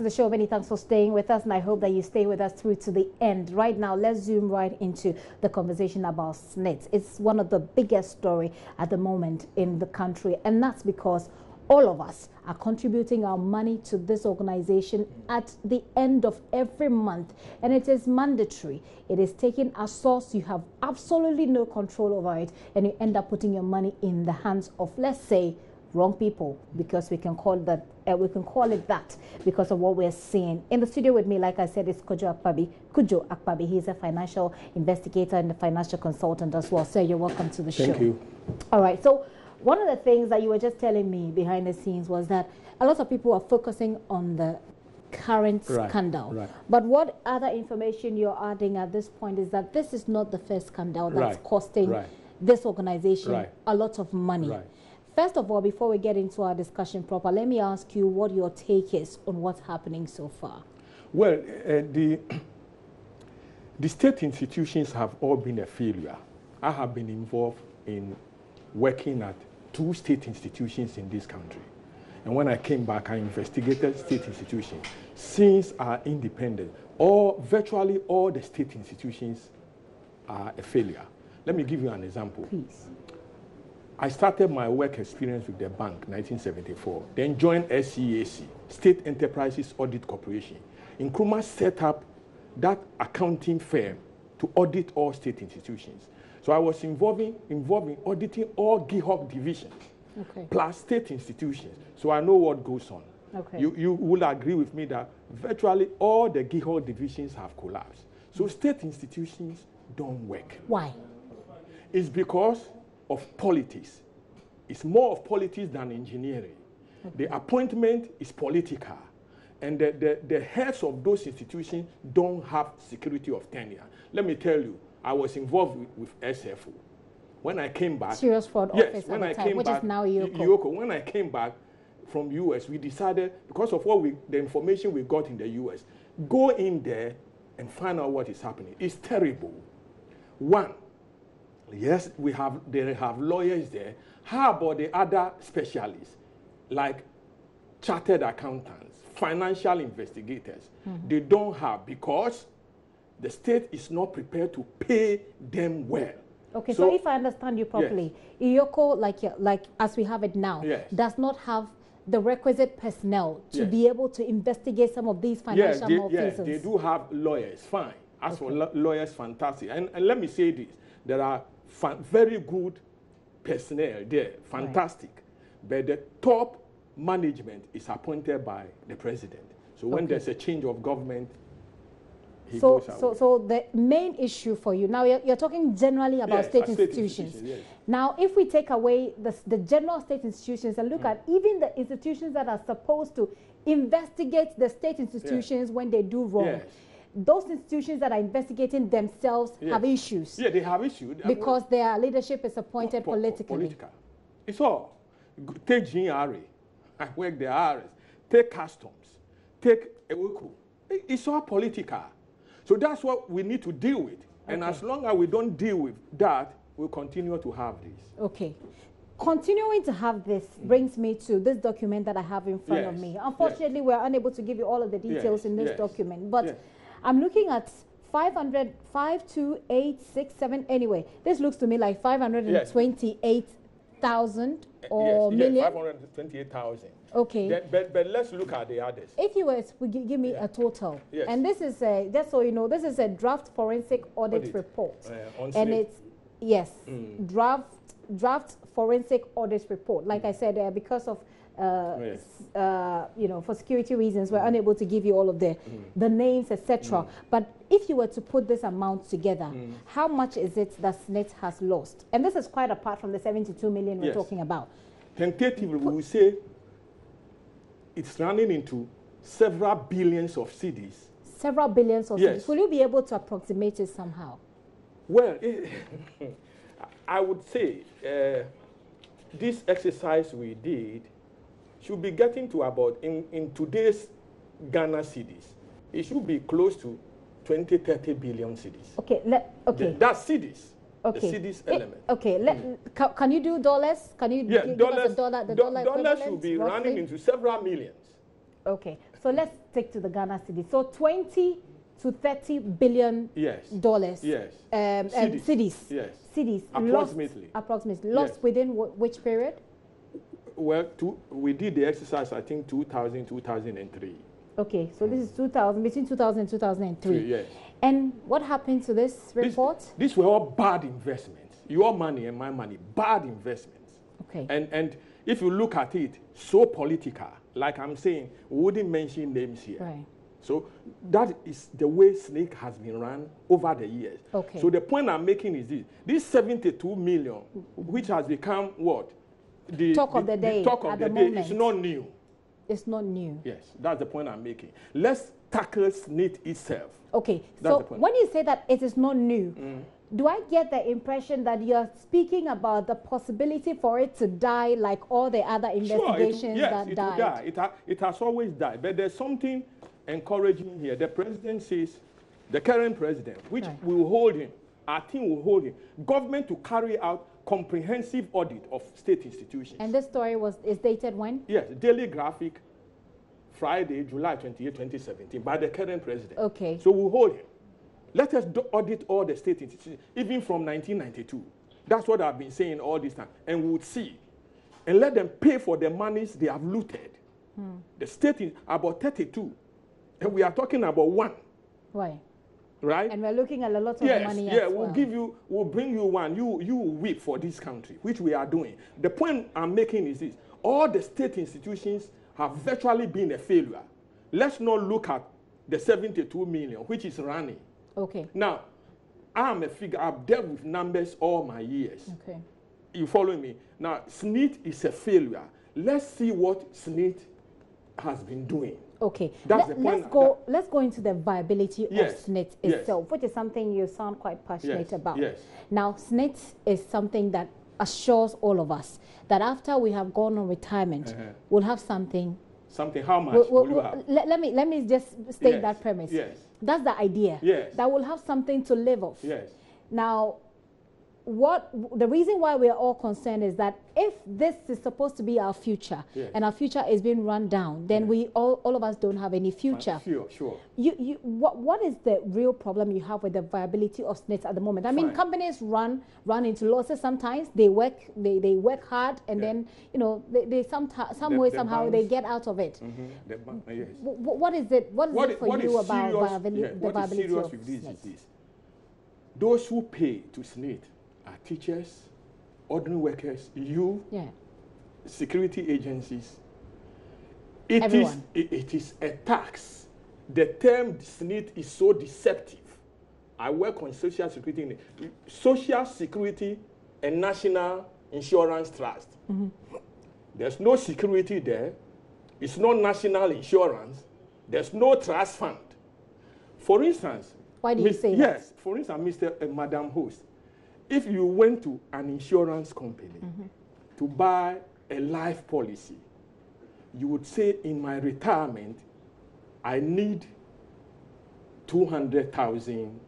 the show. Many thanks for staying with us, and I hope that you stay with us through to the end. Right now, let's zoom right into the conversation about SSNIT. It's one of the biggest stories at the moment in the country, and that's because all of us are contributing our money to this organization at the end of every month, and it is mandatory. It is taking a source. You have absolutely no control over it, and you end up putting your money in the hands of, let's say, wrong people, because we can call it that because of what we're seeing. In the studio with me, like I said, is Kujo Akpabi. He's a financial investigator and a financial consultant as well. Sir, you're welcome to the show. Thank you. All right. So one of the things that you were just telling me behind the scenes was that a lot of people are focusing on the current scandal. Right. But what other information you're adding at this point is that this is not the first scandal that's costing this organization a lot of money. First of all, before we get into our discussion proper, let me ask you what your take is on what's happening so far. Well, the state institutions have all been a failure. I have been involved in working at 2 state institutions in this country. And when I came back, I investigated state institutions. Since our independence, virtually all the state institutions are a failure. Let me give you an example. Please. I started my work experience with the bank, 1974, then joined SEAC, State Enterprises Audit Corporation. Nkrumah set up that accounting firm to audit all state institutions. So I was involved in auditing all GIHOC divisions, plus state institutions. So I know what goes on. You will agree with me that virtually all the GIHOC divisions have collapsed. So state institutions don't work. Why? It's because of politics. It's more of politics than engineering. The appointment is political, and the heads of those institutions don't have security of tenure. Let me tell you, I was involved with SFO. When I came back, Serious Fraud Office when at I the time, came which back, is now EOCO. When I came back from US, we decided, because of the information we got in the US, go in there and find out what is happening. It's terrible. One, yes, they have lawyers there. How about the other specialists, like chartered accountants, financial investigators? They don't have, because the state is not prepared to pay them well. Okay, so if I understand you properly, EOCO, like as we have it now, does not have the requisite personnel to be able to investigate some of these financial malfeasance. They do have lawyers, fine. As for lawyers, fantastic. And let me say this, there are very good personnel there, fantastic. But the top management is appointed by the president. So when there's a change of government, so the main issue for you, now you're talking generally about state institutions. Now, if we take away the general state institutions and look at even the institutions that are supposed to investigate the state institutions when they do wrong, those institutions that are investigating themselves have issues. Yeah, they have issues. Because their leadership is appointed politically. It's all. Take GRA. I work the IRS. Take customs. Take EOCO. It's all political. So that's what we need to deal with. And as long as we don't deal with that, we'll continue to have this. Okay. Continuing to have this brings me to this document that I have in front of me. Unfortunately, we're unable to give you all of the details in this document. But I'm looking at 52867. Anyway, this looks to me like 528,000 or million. 528,000. Okay. But let's look at the others. If you were to give me a total, and this is just so you know, this is a draft forensic audit report, and it's draft forensic audit report. Like I said, because of for security reasons, we're unable to give you all of the names, etc. But if you were to put this amount together, how much is it that SSNIT has lost? And this is quite apart from the 72 million we're talking about. Tentatively, we will say it's running into several billions of cedis. Several billions of cedis. Will you be able to approximate it somehow? Well, I would say this exercise we did should be getting to about, in today's Ghana cedis, it should be close to 20, 30 billion cedis. Okay, that's cedis. Okay. The cedis element. Okay, can you do dollars? Can you give us a dollar? The dollar dollars should be running into several millions. Okay, so let's take to the Ghana city. So 20 to 30 billion dollars. Yes. Cities. Yes. Cities. Approximately. Lost within which period? Well, we did the exercise, I think, 2000, 2003. Okay, so this is 2000, between 2000 and 2003. Yes. And what happened to this report? These were all bad investments. Your money and my money, bad investments. Okay. And if you look at it, so political, like I'm saying, we wouldn't mention names here. Right. So that is the way SSNIT has been run over the years. Okay. So the point I'm making is this 72 million, which has become what? The talk of the day. The talk of the day is not new. It's not new. Yes, that's the point I'm making. Let's tackle SSNIT itself. Okay, so when you say that it is not new, do I get the impression that you're speaking about the possibility for it to die like all the other investigations that died? Will die. It has always died. But there's something encouraging here. The president says, the current president, which will hold him, our team will hold him, government to carry out comprehensive audit of state institutions. And this story is dated when? Yes, Daily Graphic, Friday, July 28, 2017, by the current president. Okay. So we'll hold him. Let us audit all the state institutions, even from 1992. That's what I've been saying all this time. And we would see. And let them pay for the monies they have looted. The state is about 32. And we are talking about one. Why? Right? And we're looking at a lot of money as well. We'll bring you one. You weep for this country, which we are doing. The point I'm making is this. All the state institutions have virtually been a failure. Let's not look at the 72 million, which is running. Okay. Now, I'm a figure. I've dealt with numbers all my years. Okay. You follow me? Now, SSNIT is a failure. Let's see what SSNIT has been doing. Okay, that's the point. Let's go into the viability of SSNIT itself, which is something you sound quite passionate about. Yes. Now, SSNIT is something that assures all of us that after we have gone on retirement, we'll have something. Something. How much will you have? Let me just state that premise. Yes. That's the idea. Yes. That we'll have something to live off. Yes. Now, the reason why we are all concerned is that if this is supposed to be our future and our future is being run down, then we all of us don't have any future. Sure. What is the real problem you have with the viability of SSNIT at the moment? I mean, companies run into losses sometimes. They work hard, and then they somehow they get out of it. What is it for you about the viability of SSNIT? Those who pay to SSNIT are teachers, ordinary workers, security agencies. It is a tax. The term SSNIT is so deceptive. I work on Social Security and National Insurance Trust. There's no security there. It's not national insurance. There's no trust fund. For instance, why do you say that? Yes, for instance, Mr. and Madam Host, if you went to an insurance company to buy a life policy, you would say, in my retirement, I need 200,000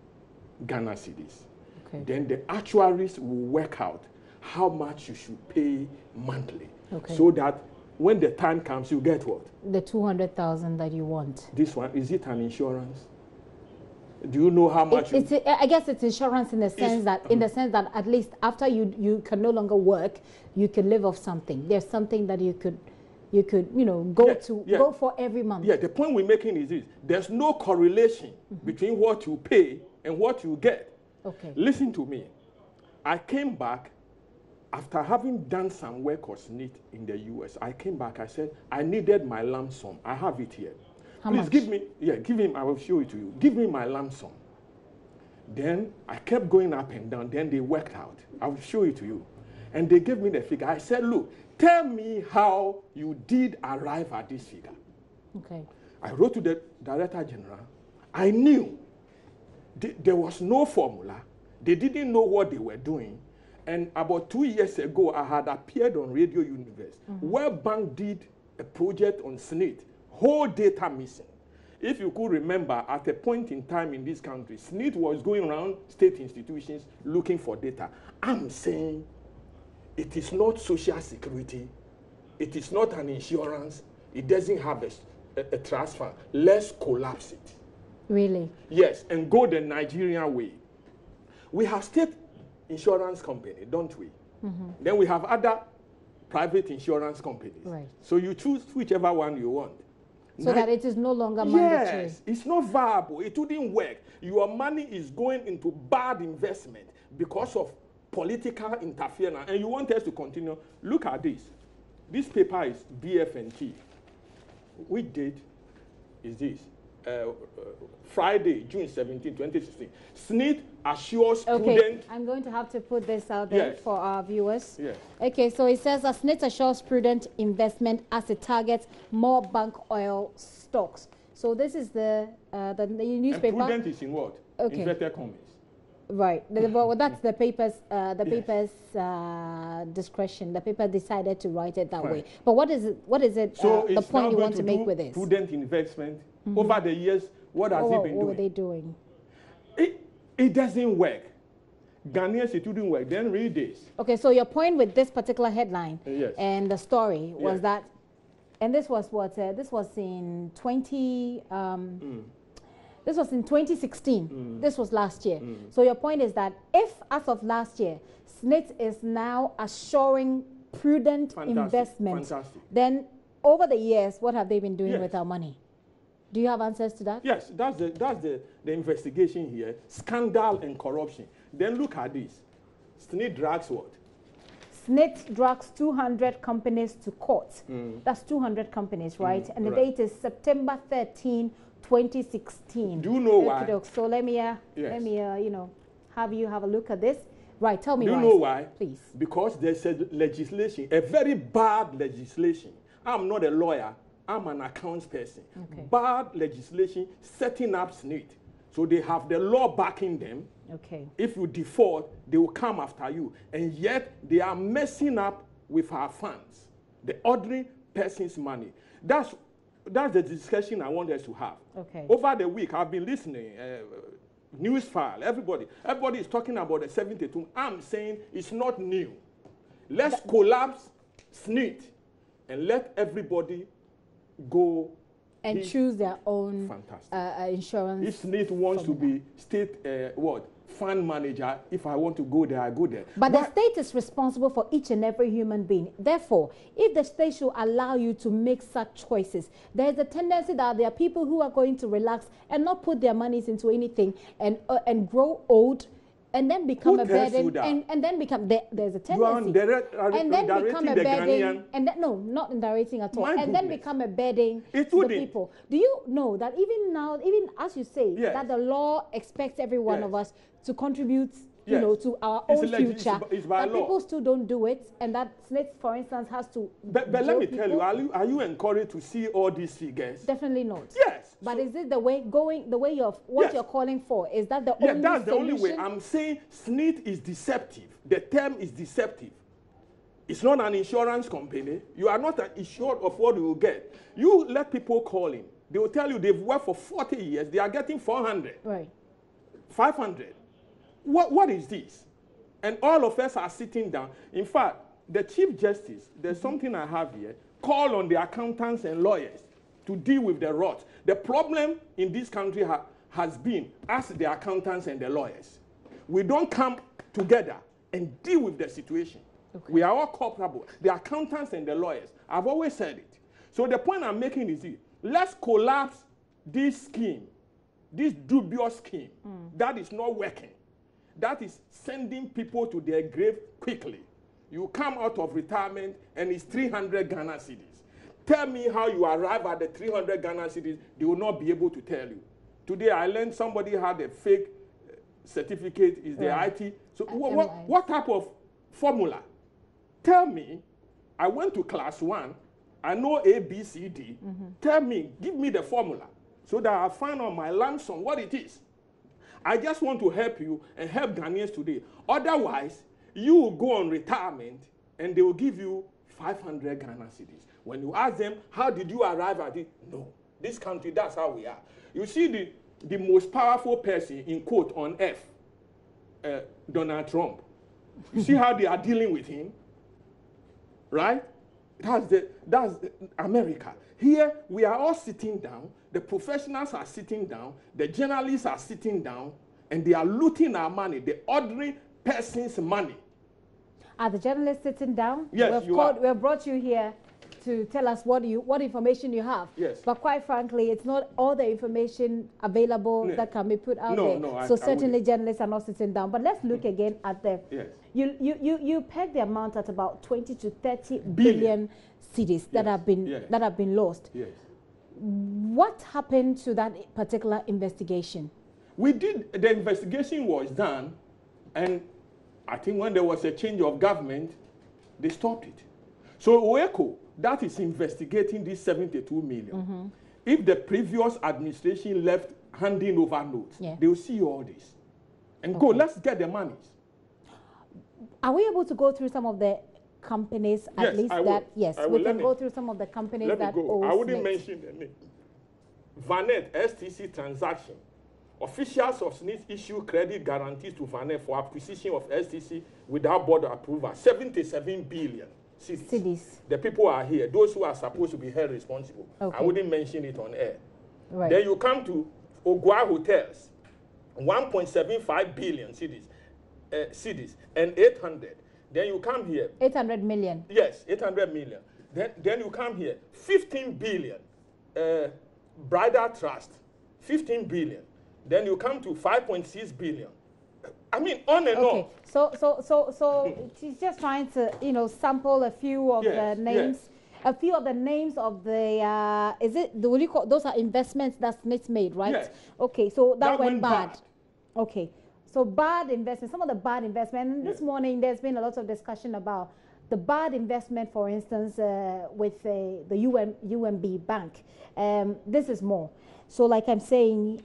Ghana cedis. Okay. Then the actuaries will work out how much you should pay monthly, so that when the time comes, you get what? The 200,000 that you want. This one, is it an insurance? Do you know how much? I guess it's insurance in the sense that at least after you can no longer work, you can live off something. There's something that you could go for every month. Yeah, the point we're making is this: there's no correlation between what you pay and what you get. Okay. Listen to me. I came back after having done some work on SSNIT in the US. I came back. I said I needed my lump sum. I have it here. How Please much? give me, give him, I will show it to you. Give me my lump sum. Then I kept going up and down. Then they worked out. I will show it to you. And they gave me the figure. I said, look, tell me how you did arrive at this figure. Okay. I wrote to the Director General. I knew there was no formula. They didn't know what they were doing. And about 2 years ago, I had appeared on Radio Universe, where Bank did a project on SSNIT. Whole data missing. If you could remember, at a point in time in this country, SSNIT was going around state institutions looking for data. I'm saying it is not social security. It is not an insurance. It doesn't have a trust fund. Let's collapse it. Really? Yes, and go the Nigerian way. We have state insurance company, don't we? Then we have other private insurance companies. Right. So you choose whichever one you want. So that it is no longer mandatory. Yes, it's not viable. It wouldn't work. Your money is going into bad investment because of political interference, and you want us to continue. Look at this. This paper is BF&T. Which date is this? Friday, June 17, 2016. SSNIT assures prudent... I'm going to have to put this out there for our viewers. Yes. Okay, so it says SSNIT assures prudent investment as it targets more bank oil stocks. So this is the newspaper. And prudent is in what? Okay. Inverted commas. Right. Well, that's the paper's discretion. The paper decided to write it that way. But what is it? So the point you want to make with this? Prudent investment. Over the years, what has it been doing? What were they doing? It doesn't work. Ghanaians, it wouldn't work. Then read this. Okay, so your point with this particular headline and the story was Yes. that, and this was what this was in 2016. This was last year. So your point is that if, as of last year, SSNIT is now assuring prudent investment, then over the years, what have they been doing with our money? Do you have answers to that? Yes, that's the investigation here. Scandal and corruption. Then look at this. SSNIT drags what? SSNIT drags 200 companies to court. That's 200 companies, right? And the date is September 13, 2016. Do you know why? So let me have you have a look at this. Right, tell me why. Do you know why? Please. Because there's a legislation, a very bad legislation. I'm not a lawyer. I'm an accounts person. Okay. Bad legislation setting up SSNIT. So they have the law backing them. Okay. If you default, they will come after you. And yet they are messing up with our funds, the ordinary person's money. That's the discussion I want us to have. Okay. Over the week, I've been listening. News file, everybody is talking about the 72. I'm saying it's not new. Let's collapse SSNIT and let everybody go and choose their own insurance. If SSNIT wants to be state fund manager, if I want to go there, I go there. But the state is responsible for each and every human being. Therefore, if the state should allow you to make such choices, there is a tendency that there are people who are going to relax and not put their monies into anything and grow old and then become a burden and then become there's a tendency and then become a burden and then, no, not indirecting at all, and then become a burden to the people. Do you know that even now, even as you say, that the law expects every one of us to contribute, you know, to our own future, that people still don't do it, and that SSNIT, for instance, has to. But let me tell you, are you encouraged to see all these figures? Definitely not. Yes. But is it the way of what you're calling for? Is that the only solution? That's the only way. I'm saying SSNIT is deceptive. The term is deceptive. It's not an insurance company. You are not assured of what you will get. You let people call in. They will tell you they've worked for 40 years. They are getting 400. Right. 500. What is this? And all of us are sitting down. In fact, the Chief Justice, there's something I have here, call on the accountants and lawyers to deal with the rot. The problem in this country has been us, the accountants and the lawyers. We don't come together and deal with the situation. Okay. We are all culpable. The accountants and the lawyers. I've always said it. So the point I'm making is this. Let's collapse this scheme, this dubious scheme that is not working. That is sending people to their grave quickly. You come out of retirement and it's 300 Ghana cedis. Tell me how you arrive at the 300 Ghana cedis. They will not be able to tell you. Today I learned somebody had a fake certificate, is the IT. So what type of formula? Tell me, I went to class 1, I know A, B, C, D. Tell me, give me the formula so that I find on my lump sum what it is. I just want to help you and help Ghanaians today. Otherwise, you will go on retirement and they will give you 500 Ghana cedis. When you ask them, how did you arrive at it? No. This country, that's how we are. You see the most powerful person, in quote, on earth, Donald Trump. You see how they are dealing with him? Right? That's America. Here we are all sitting down. The professionals are sitting down. The journalists are sitting down, and they are looting our money. The ordinary person's money. Are the journalists sitting down? Yes, we have brought you here to tell us what information you have. Yes. But quite frankly, it's not all the information available that can be put out there. So certainly journalists are not sitting down. But let's look again at the. Yes. You peg the amount at about 20 to 30 billion cedis that have been lost. Yes. What happened to that particular investigation? The investigation was done, and I think when there was a change of government, they stopped it. So EOCO, that is investigating this 72 million. If the previous administration left handing over notes, they will see all this. And go, let's get the monies. Are we able to go through some of the companies at least that? Yes, we can go through some of the companies that owe I wouldn't SSNIT. mention the name. VANET STC transaction. Officials of SSNIT issue credit guarantees to VANET for acquisition of STC without board approval. 77 billion cedis. The people are here. Those who are supposed to be held responsible. I wouldn't mention it on air. Right. Then you come to Ogwa Hotels. 1.75 billion cedis and 800. Then you come here. 800 million. Yes, 800 million. Then you come here. 15 billion. Bridal Trust. 15 billion. Then you come to 5.6 billion. I mean, on and on. So she's just trying to, sample a few of the names. Yes. A few of the names of the, will you call, those are investments that SSNIT made, right? Yes. Okay, so that went bad. Okay, so bad investment, some of the bad investment. And this morning, there's been a lot of discussion about the bad investment, for instance, with the UMB Bank. This is more. So like I'm saying,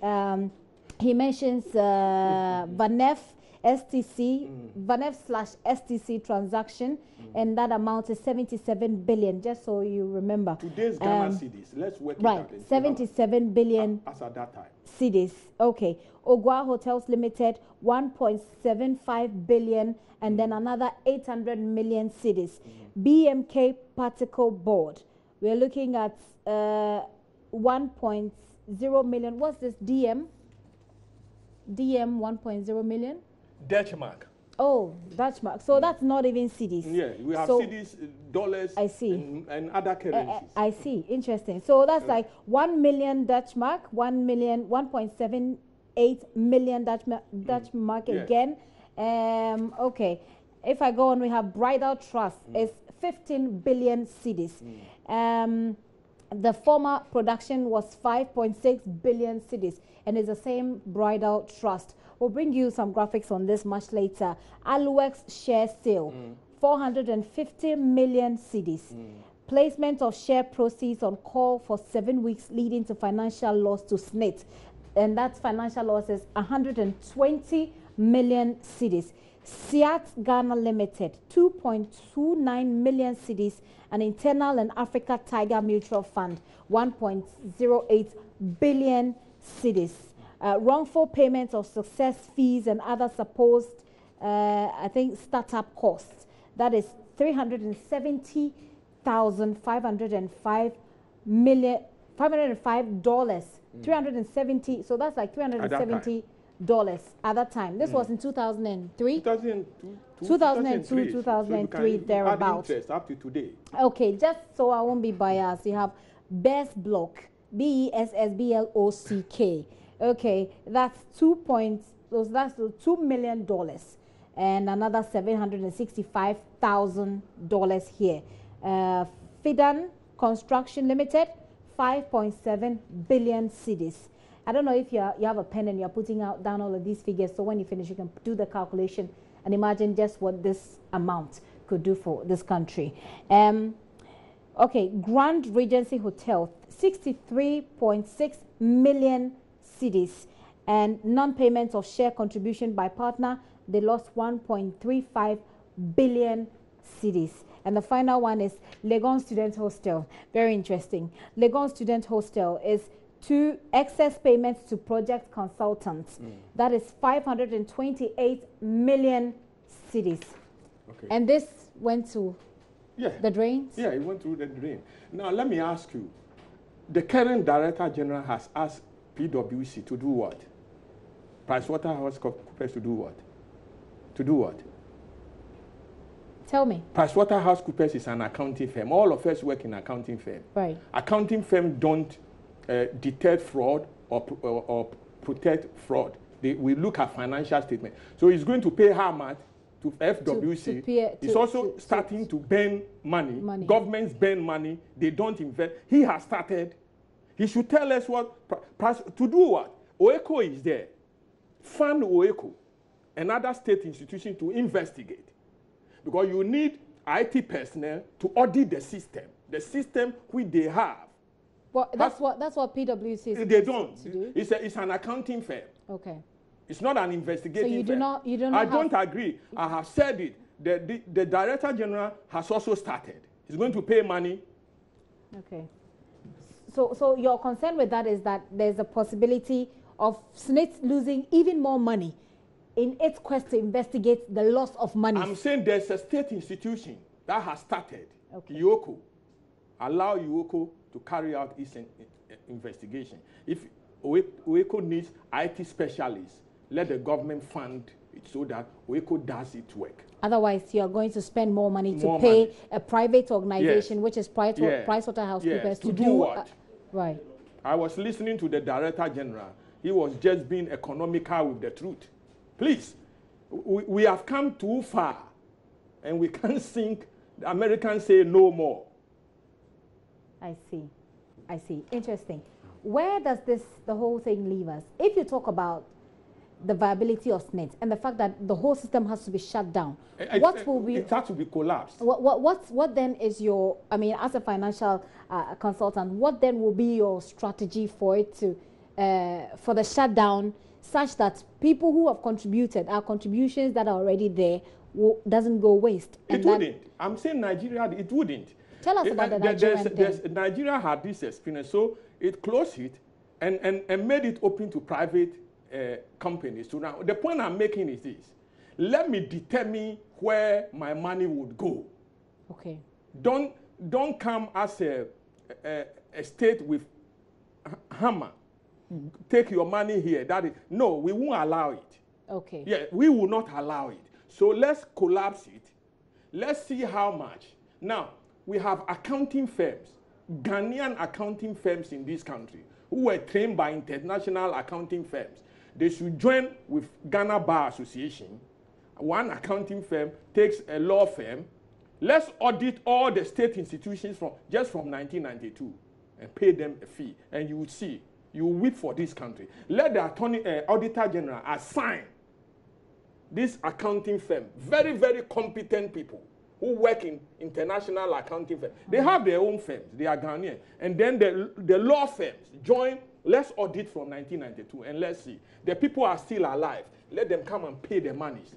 he mentions VANEF STC, VANEF/STC transaction, and that amount is 77 billion, just so you remember. Today's Ghana cedis, let's work it out. 77 billion as at that time. Cedis. Okay. Ogwa Hotels Limited, 1.75 billion, and then another 800 million cedis. BMK Particle Board, we're looking at 1.0 million. What's this? DM 1.0 million. Dutch mark. Oh, Dutch mark. So that's not even cedis. Yeah, we have cedis, dollars, I see. And other currencies. I see. Interesting. So that's like 1 million Dutch mark, 1.78 million Dutch mark again. Okay. If I go on, we have Bridal Trust. It's 15 billion cedis. The former production was 5.6 billion cedis, and it's the same Bridal Trust. We'll bring you some graphics on this much later. Aluex share sale, 450 million cedis. Placement of share proceeds on call for 7 weeks, leading to financial loss to SSNIT. And that financial loss is 120 million cedis. SIAT Ghana Limited, 2.29 million cedis. An internal and Africa Tiger Mutual Fund, 1.08 billion cedis. Wrongful payments of success fees and other supposed, startup costs. That is $370,505 million, $505. 370. So that's like $370 at that time. This was in 2003. 2002, 2003, thereabouts. Up to today. Okay, just so I won't be biased, you have Best Block, BESSBLOCK. Okay, that's $2 million and another $765,000 here. Fidan Construction Limited, 5.7 billion cedis. I don't know if you have a pen and you're putting down all of these figures, so when you finish, you can do the calculation and imagine just what this amount could do for this country. Okay, Grand Regency Hotel, 63.6 million cedis, and non-payment of share contribution by partner, they lost 1.35 billion cedis. And the final one is Legon Student Hostel. Very interesting. Legon Student Hostel is 2 excess payments to project consultants. That is 528 million cedis. Okay. And this went to Yeah. The drains? Yeah, it went through the drain. Now, let me ask you. The current Director General has asked PwC to do what? PricewaterhouseCoopers to do what? To do what? Tell me. PricewaterhouseCoopers is an accounting firm. All of us work in accounting firm. Right. Accounting firms don't detect fraud or protect fraud. We look at financial statement. So he's going to pay how much to FWC? He's also starting to burn money. Governments burn money. They don't invest. He has started. He should tell us what to do. What EOCO is there. Fund EOCO, another state institution, to investigate, because you need IT personnel to audit the system which they have. Well, that's what PwC is. They don't. To do. It's an accounting firm. Okay. It's not an investigating firm. So you do not. I don't agree. I have said it. The Director General has also started. He's going to pay money. Okay. So your concern with that is that there's a possibility of SSNIT losing even more money in its quest to investigate the loss of money. I'm saying there's a state institution that has started. Okay. EOCO. Allow EOCO to carry out its investigation. If EOCO needs IT specialists, let the government fund it so that EOCO does its work. Otherwise, you are going to spend more money to pay a private organization, which is PricewaterhouseCoopers, to do what? Right. I was listening to the Director General. He was just being economical with the truth. Please, we have come too far, and we can't think the Americans say no more. I see. Interesting. Where does the whole thing leave us? If you talk about the viability of SSNIT and the fact that the whole system has to be shut down, what will be? It has to be collapsed. What then is your? I mean, as a financial consultant, what then will be your strategy for it to, for the shutdown, such that people who have contributed, our contributions that are already there, doesn't go waste? It wouldn't. I'm saying Nigeria, it wouldn't. Tell us about the Nigerian thing. Nigeria had this experience, so it closed it and made it open to private companies. So now, the point I'm making is this. Let me determine where my money would go. Okay. Don't come as a state with hammer. Take your money here. No, we won't allow it. Okay. Yeah, we will not allow it. So let's collapse it. Let's see how much. Now, we have accounting firms, Ghanaian accounting firms in this country, who were trained by international accounting firms. They should join with Ghana Bar Association. One accounting firm takes a law firm. Let's audit all the state institutions from 1992 and pay them a fee. And you will see, you will weep for this country. Let the Auditor General assign this accounting firm, very, very competent people who work in international accounting firms. They have their own firms. They are Ghanaian. And then the law firms join. Let's audit from 1992 and let's see. The people are still alive. Let them come and pay their monies.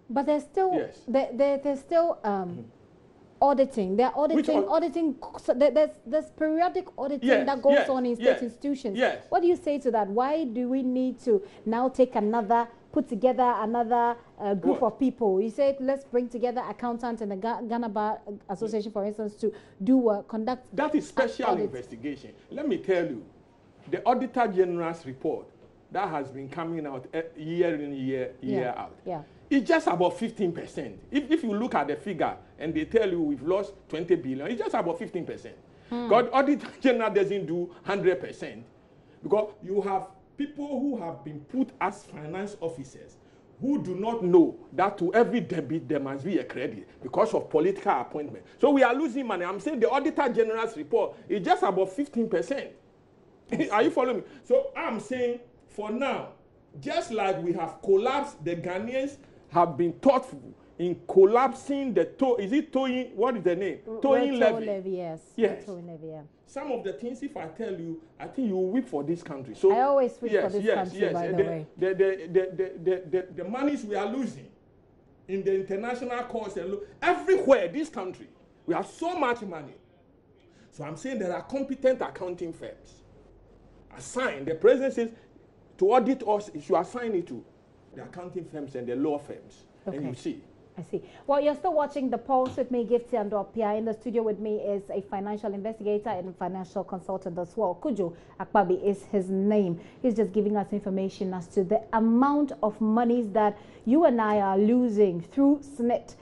But there's still, there's still auditing. They're auditing. So there's periodic auditing that goes on in state institutions. Yes. What do you say to that? Why do we need to now put together another group of people? You said let's bring together accountants and the Ghana Bar Association, for instance, to conduct. That is special investigation. Let me tell you, the Auditor General's report that has been coming out year in, year out. Yeah. It's just about 15%. If you look at the figure and they tell you we've lost 20 billion, it's just about 15%. God, Auditor General doesn't do 100%. Because you have people who have been put as finance officers who do not know that to every debit there must be a credit because of political appointment. So we are losing money. I'm saying the Auditor General's report is just about 15%. Are you following me? So I'm saying for now, just like we have collapsed, the Ghanaians have been thoughtful in collapsing the towing, what is the name? Towing levy. Yes. Yes. Towing levy, yeah. Some of the things, if I tell you, I think you will weep for this country. So I always weep for this country, by the way. The monies we are losing in the international courts and everywhere, this country, we have so much money. So I'm saying there are competent accounting firms. Assign, the president says, to audit us, you should assign it to the accounting firms and the law firms. Okay. And you see. I see. Well, you're still watching The Pulse with me, Gifty and Opia. In the studio with me is a financial investigator and a financial consultant as well. Kujo Akpabi is his name. He's just giving us information as to the amount of monies that you and I are losing through SSNIT.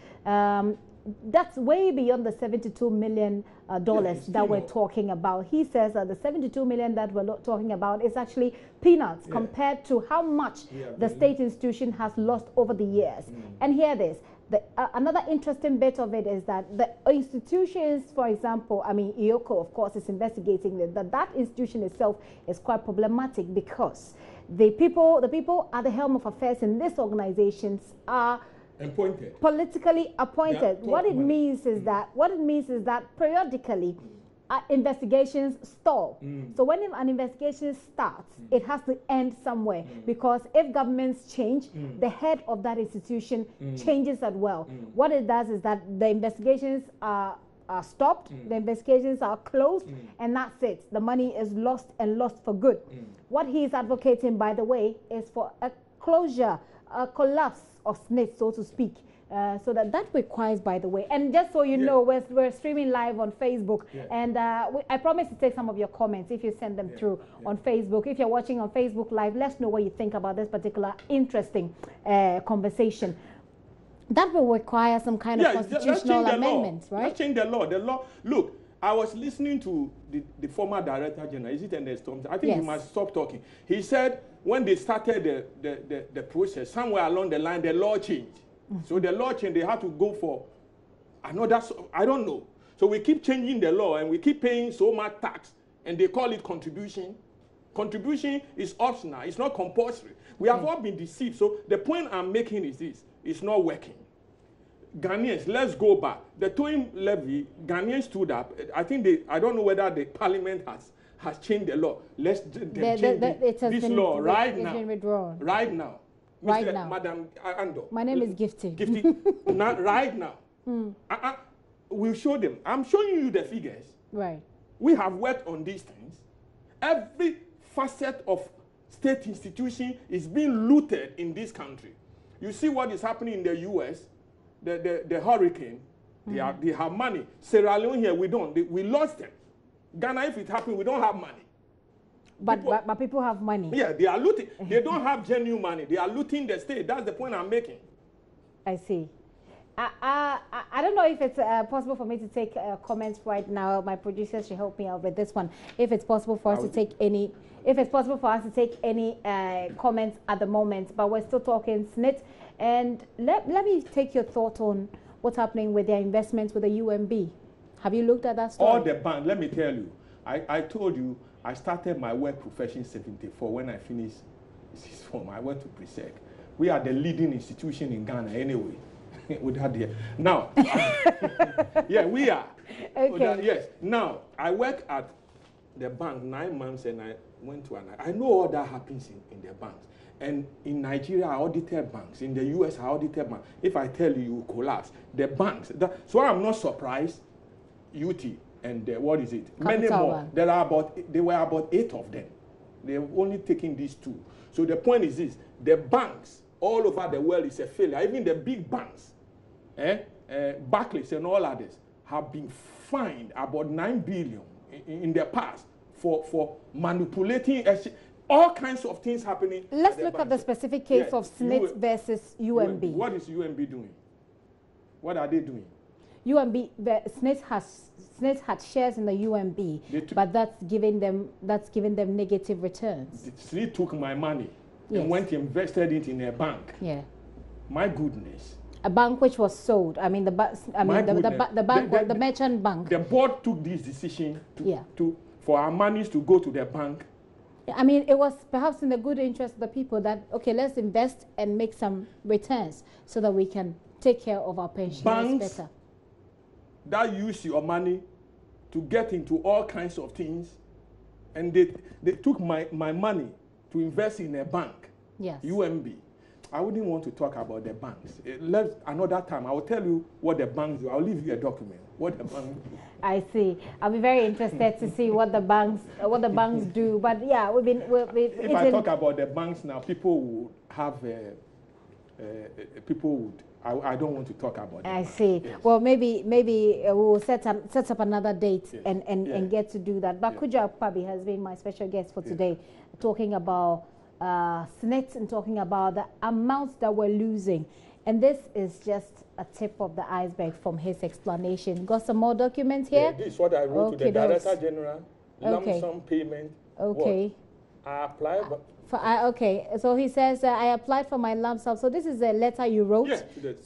That's way beyond the $72 million that we're talking about. He says that the $72 million that we're talking about is actually peanuts compared to how much the state institution has lost over the years. And here it is. Another interesting bit of it is that the institutions, for example, I mean, EOCO, of course, is investigating it, that institution itself is quite problematic because the people at the helm of affairs in these organizations are politically appointed. What it means is that periodically investigations stall. So when an investigation starts, it has to end somewhere because if governments change, the head of that institution changes as well. What it does is that the investigations are stopped, the investigations are closed, and that's it. The money is lost and lost for good. What he is advocating, by the way, is for a closure, a collapse of SSNIT, so to speak. So that requires, by the way, and just so you know, we're streaming live on Facebook, and I promise to take some of your comments if you send them through on Facebook. If you're watching on Facebook Live, let's know what you think about this particular interesting conversation. That will require some kind of constitutional amendments, right? Let's change the law. The law. Look, I was listening to the former Director General. Is it Ernest Thompson? I think he must stop talking. He said when they started the process, somewhere along the line, the law changed. So the law changed, they had to go for another, I don't know. So we keep changing the law and we keep paying so much tax and they call it contribution. Contribution is optional, it's not compulsory. We have all been deceived. So the point I'm making is this, it's not working. Ghanaians, let's go back. The towing levy, Ghanaians stood up. I think I don't know whether the parliament has changed the law. Let's change this law right now. It's been withdrawn. Right now. Right now. Madam Ando. My name is Gifty. Gifty. Right now. We'll show them. I'm showing you the figures. Right. We have worked on these things. Every facet of state institution is being looted in this country. You see what is happening in the U.S., the hurricane, they have money. Sierra Leone here, we don't. We lost them. Ghana, if it happened, we don't have money. But people have money. Yeah, they are looting. They don't have genuine money. They are looting the state. That's the point I'm making. I see. I don't know if it's possible for me to take comments right now. My producers should help me out with this one. If it's possible for us to take any, comments at the moment. But we're still talking SSNIT, and let me take your thought on what's happening with their investments with the UMB. Have you looked at that story? All the bank. Let me tell you. I told you. I started my work profession in 1974. When I finished this form, I went to Presec. We are the leading institution in Ghana anyway. With that here. Now, yeah, we are. Okay. Yes. Now, I work at the bank 9 months and I went to I know all that happens in the banks. And in Nigeria, I audited banks. In the US, I audited banks. If I tell you, you collapse. The banks. So I'm not surprised, UT. And what is it? Many more. There were about 8 of them. They've only taken these 2. So the point is this: the banks all over the world is a failure. Even the big banks, Barclays and all others, have been fined about 9 billion in the past for manipulating all kinds of things happening. Let's look at the specific case of SSNIT versus UMB. What is UMB doing? What are they doing? UMB, SSNIT had shares in the UMB, but that's giving them negative returns. SSNIT took my money and went and invested it in a bank. Yeah. My goodness. A bank which was sold. I mean, the merchant bank. The board took this decision for our monies to go to the bank. I mean, it was perhaps in the good interest of the people that, okay, let's invest and make some returns so that we can take care of our pensioners better. That use your money to get into all kinds of things, and they took my money to invest in a bank. Yes. UMB. I wouldn't want to talk about the banks. Another time, I will tell you what the banks do. I'll leave you a document. What the banks do. I see. I'll be very interested to see what the banks do. But yeah, if I talk about the banks now, people would have I don't want to talk about it. I see. Yes. Well, maybe we will set up another date and get to do that. But Kojo Akpabi has been my special guest for today, talking about SSNIT and talking about the amounts that we're losing. And this is just a tip of the iceberg from his explanation. Got some more documents here? Yeah, this is what I wrote to the Director General. Lump sum payment. Okay. What? I applied, but... Okay, so he says, I applied for my lump sum. So this is a letter you wrote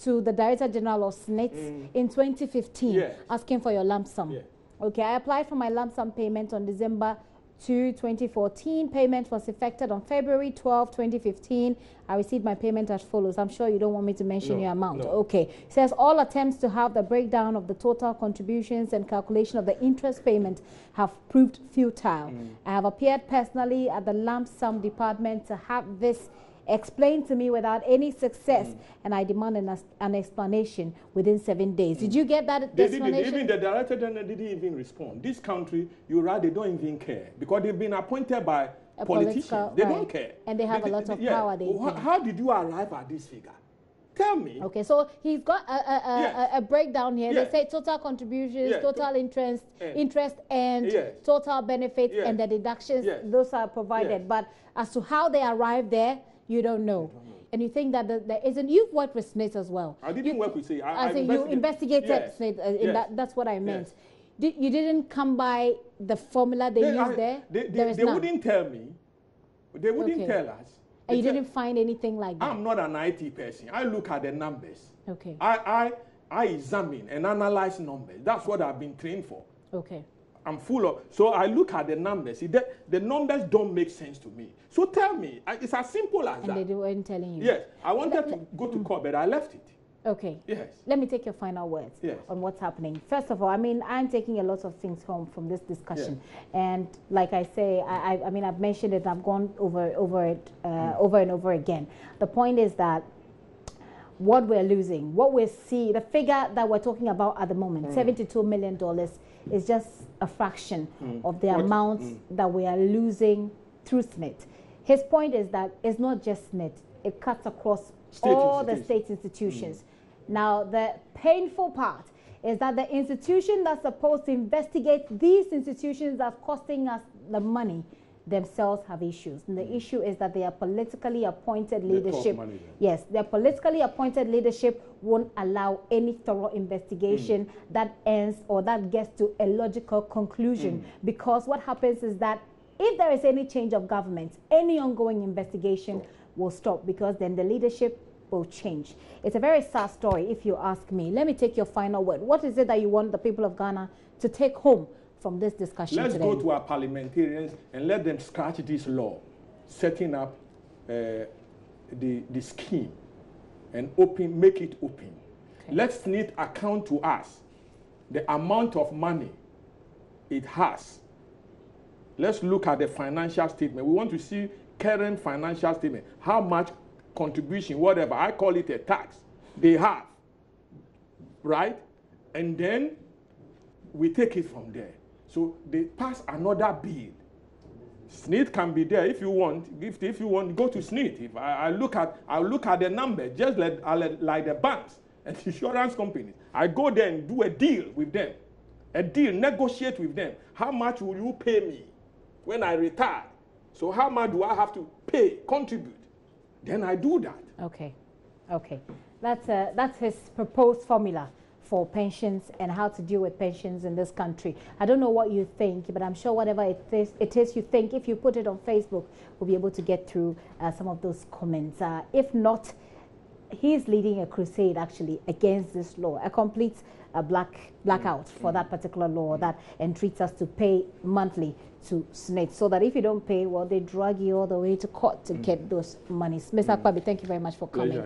to the Director General of SSNIT in 2015, asking for your lump sum. Okay, I applied for my lump sum payment on December 2, 2014. Payment was effected on February 12, 2015. I received my payment as follows. I'm sure you don't want me to mention your amount. No. Okay. It says all attempts to have the breakdown of the total contributions and calculation of the interest payment have proved futile. I have appeared personally at the lump sum department to have this explained to me without any success, and I demand an explanation within 7 days. Did you get that explanation? Even the Director General didn't even respond. This country, they don't even care because they've been appointed by politicians. They don't care. And they have a lot of power. How did you arrive at this figure? Tell me. Okay, so he's got a breakdown here. They say total contributions, total interest, and total benefits, and the deductions, those are provided. But as to how they arrived there, you don't know. And you think that there isn't. You've worked with SSNIT as well. I didn't work with SSNIT. I think you investigated SSNIT. That's what I meant. You didn't come by the formula they used there? They wouldn't tell me. They wouldn't tell us. And you didn't find anything like that? I'm not an IT person. I look at the numbers. Okay. I examine and analyze numbers. That's what I've been trained for. Okay. I'm full of, so I look at the numbers. The numbers don't make sense to me. So tell me, it's as simple as that. And they weren't telling you? Yes. I wanted to go to court, but I left it. Okay. Yes. Let me take your final words on what's happening. First of all, I mean, I'm taking a lot of things home from this discussion. And like I say, I mean, I've mentioned it, I've gone over it over and over again. The point is that what we're losing, what we see, the figure that we're talking about at the moment, $72 million, is just a fraction of the amount that we are losing through SSNIT. His point is that it's not just SSNIT, it cuts across all the state institutions. Now, the painful part is that the institution that's supposed to investigate these institutions that's costing us the money themselves have issues. And the issue is that they are politically appointed leadership. Yes, their politically appointed leadership won't allow any thorough investigation that ends or that gets to a logical conclusion. Because what happens is that if there is any change of government, any ongoing investigation will stop, because then the leadership will change. It's a very sad story if you ask me. Let me take your final word. What is it that you want the people of Ghana to take home from this discussion today? Let's go to our parliamentarians and let them scratch this law, setting up the scheme and make it open. Okay. Let SSNIT account to us the amount of money it has. Let's look at the financial statement. We want to see current financial statement. How much contribution, whatever, I call it a tax, they have, right? And then we take it from there. So they pass another bill. SSNIT can be there if you want. If you want, go to SSNIT. If I'll look at the number, just like the banks and insurance companies. I go there and do a deal with them. Negotiate with them. How much will you pay me when I retire? So how much do I have to pay, contribute? Then I do that. Okay. That's his proposed formula for pensions and how to deal with pensions in this country. I don't know what you think, but I'm sure whatever it is you think, if you put it on Facebook, we'll be able to get through some of those comments. If not, he's leading a crusade actually against this law, a complete blackout for that particular law that entreats us to pay monthly to SSNIT, so that if you don't pay, well, they drag you all the way to court to get those monies. Mr. Akpabi, thank you very much for coming.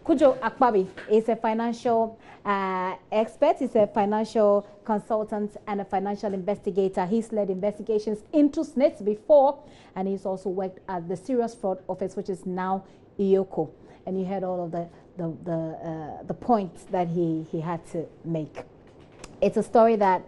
Kojo Akpabi is a financial expert, he's a financial consultant and a financial investigator. He's led investigations into SSNIT before, and he's also worked at the Serious Fraud Office, which is now EOCO. And you heard all of the points that he had to make. It's a story that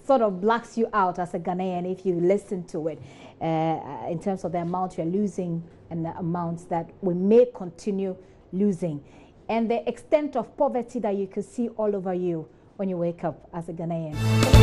sort of blacks you out as a Ghanaian if you listen to it, in terms of the amount you're losing and the amounts that we may continue losing. and the extent of poverty that you could see all over you when you wake up as a Ghanaian.